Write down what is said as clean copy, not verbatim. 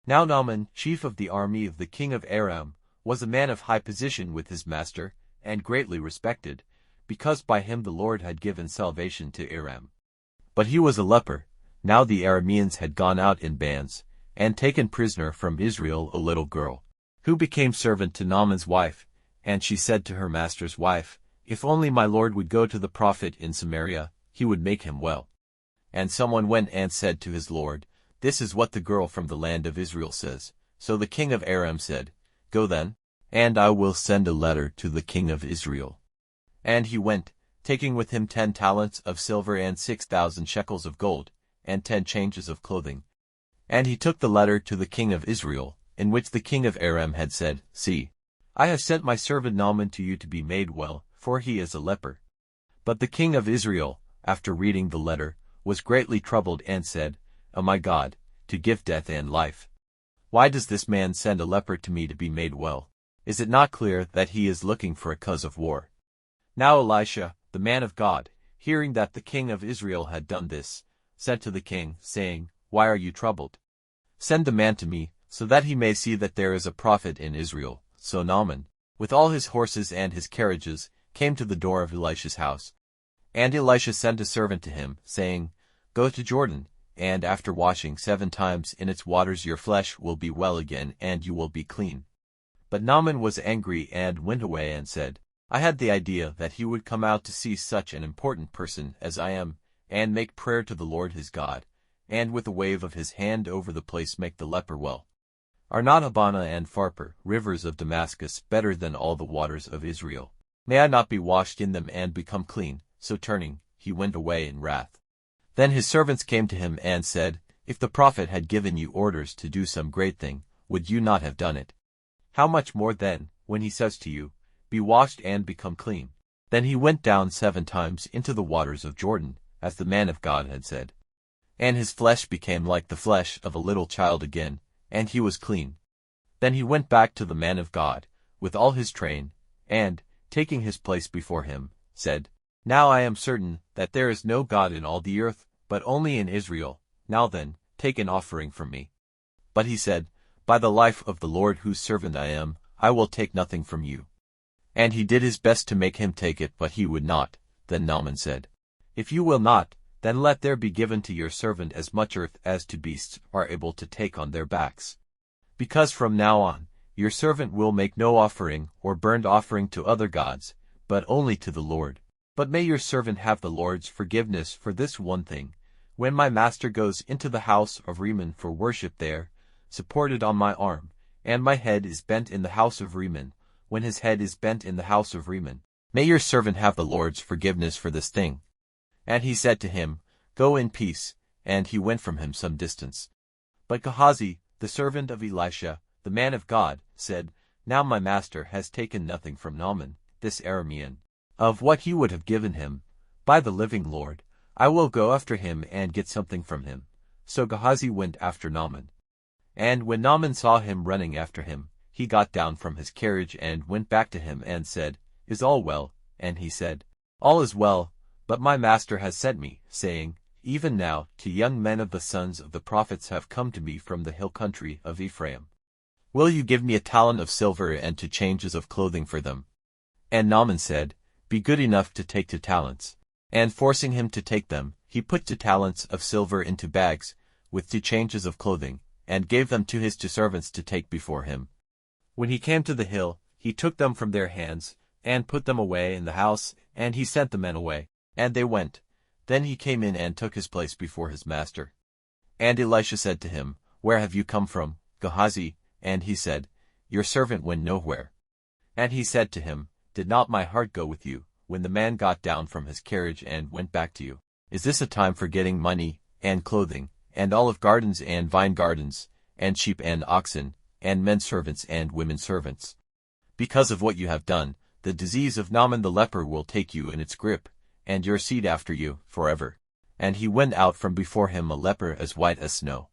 Now Naaman, chief of the army of the king of Aram, was a man of high position with his master, and greatly respected, because by him the Lord had given salvation to Aram. But he was a leper. Now the Arameans had gone out in bands, and taken prisoner from Israel a little girl, who became servant to Naaman's wife, and she said to her master's wife, "If only my lord would go to the prophet in Samaria, he would make him well." And someone went and said to his lord, "This is what the girl from the land of Israel says." So the king of Aram said, "Go then, and I will send a letter to the king of Israel." And he went, taking with him 10 talents of silver and 6,000 shekels of gold, and 10 changes of clothing. And he took the letter to the king of Israel, in which the king of Aram had said, "See, I have sent my servant Naaman to you to be made well, for he is a leper." But the king of Israel, after reading the letter, was greatly troubled and said, "O my God, to give death and life. Why does this man send a leper to me to be made well? Is it not clear that he is looking for a cause of war?" Now Elisha, the man of God, hearing that the king of Israel had done this, said to the king, saying, "Why are you troubled? Send the man to me, so that he may see that there is a prophet in Israel." So Naaman, with all his horses and his carriages, came to the door of Elisha's house. And Elisha sent a servant to him, saying, "Go to Jordan, and after washing 7 times in its waters your flesh will be well again, and you will be clean." But Naaman was angry and went away and said, "I had the idea that he would come out to see such an important person as I am, and make prayer to the Lord his God, and with a wave of his hand over the place make the leper well. Are not Abana and Pharpar, rivers of Damascus, better than all the waters of Israel? May I not be washed in them and become clean?" So turning, he went away in wrath. Then his servants came to him and said, "If the prophet had given you orders to do some great thing, would you not have done it? How much more then, when he says to you, 'Be washed and become clean'?" Then he went down 7 times into the waters of Jordan, as the man of God had said. And his flesh became like the flesh of a little child again, and he was clean. Then he went back to the man of God, with all his train, and, taking his place before him, said, "Now I am certain that there is no God in all the earth, but only in Israel. Now then, take an offering from me." But he said, "By the life of the Lord whose servant I am, I will take nothing from you." And he did his best to make him take it, but he would not. Then Naaman said, "If you will not, then let there be given to your servant as much earth as to beasts are able to take on their backs. Because from now on, your servant will make no offering or burnt offering to other gods, but only to the Lord. But may your servant have the Lord's forgiveness for this one thing, when my master goes into the house of Rimmon for worship there, supported on my arm, and my head is bent in the house of Rimmon, when his head is bent in the house of Rimmon. May your servant have the Lord's forgiveness for this thing." And he said to him, "Go in peace," and he went from him some distance. But Gehazi, the servant of Elisha, the man of God, said, "Now my master has taken nothing from Naaman, this Aramean, of what he would have given him. By the living Lord, I will go after him and get something from him." So Gehazi went after Naaman. And when Naaman saw him running after him, he got down from his carriage and went back to him and said, "Is all well?" And he said, "All is well, but my master has sent me, saying, 'Even now 2 young men of the sons of the prophets have come to me from the hill country of Ephraim. Will you give me a talent of silver and 2 changes of clothing for them?' And Naaman said, 'Be good enough to take 2 talents. And forcing him to take them, he put 2 talents of silver into bags, with 2 changes of clothing, and gave them to his 2 servants to take before him. When he came to the hill, he took them from their hands, and put them away in the house, and he sent the men away. And they went. Then he came in and took his place before his master. And Elisha said to him, "Where have you come from, Gehazi?" And he said, "Your servant went nowhere." And he said to him, "Did not my heart go with you, when the man got down from his carriage and went back to you? Is this a time for getting money, and clothing, and olive gardens and vine gardens, and sheep and oxen, and men servants and women servants? Because of what you have done, the disease of Naaman the leper will take you in its grip, and your seed after you, forever." And he went out from before him a leper as white as snow.